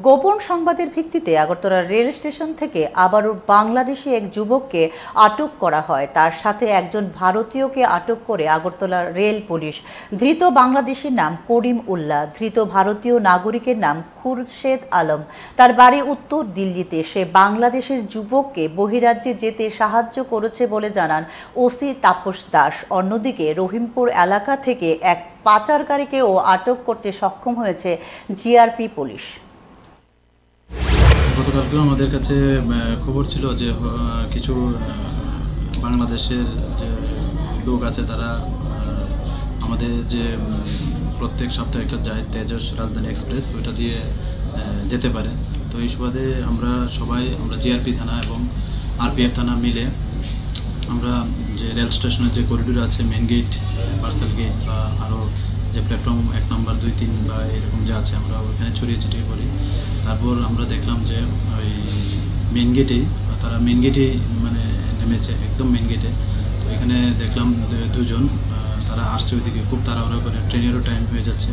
গোপন সংবাদের ভিত্তিতে আগরতলা রেল স্টেশন থেকে আবারও বাংলাদেশি এক যুবককে আটক করা হয়। তার সাথে একজন ভারতীয়কে আটক করে আগরতলা রেল পুলিশ। ধৃত বাংলাদেশির নাম করিম উল্লাহ, ধৃত ভারতীয় নাগরিকের নাম খুরশেদ আলম। তার বাড়ি উত্তর দিল্লিতে। সে বাংলাদেশের যুবককে বহিরাজ্যে যেতে সাহায্য করেছে বলে জানান ওসি তাপস দাস। অন্যদিকে রহিমপুর এলাকা থেকে এক পাচারকারীকেও আটক করতে সক্ষম হয়েছে জিআরপি পুলিশ। গতকালকেও আমাদের কাছে খবর ছিল যে কিছু বাংলাদেশের যে লোক আছে তারা আমাদের যে প্রত্যেক সপ্তাহে একটা যায় তেজস রাজধানী এক্সপ্রেস, ওইটা দিয়ে যেতে পারে। তো এই সুবাদে আমরা জিআরপি থানা এবং আরপিএফ থানা মিলে আমরা যে রেল স্টেশনের যে করিডোর আছে, মেন গেট, পার্সেল গেট বা আরও যে প্ল্যাটফর্ম 1 নম্বর 2, 3 বা এরকম যে আছে, আমরা ওইখানে ছড়িয়ে ছিটিয়ে করি। তারপর আমরা দেখলাম যে ওই মেন গেটেই তারা মানে নেমেছে, একদম মেন গেটে। তো এখানে দেখলাম দুজন তারা আসছে ওইদিকে, খুব তাড়াহুড়ো করে, ট্রেনেরও টাইম হয়ে যাচ্ছে।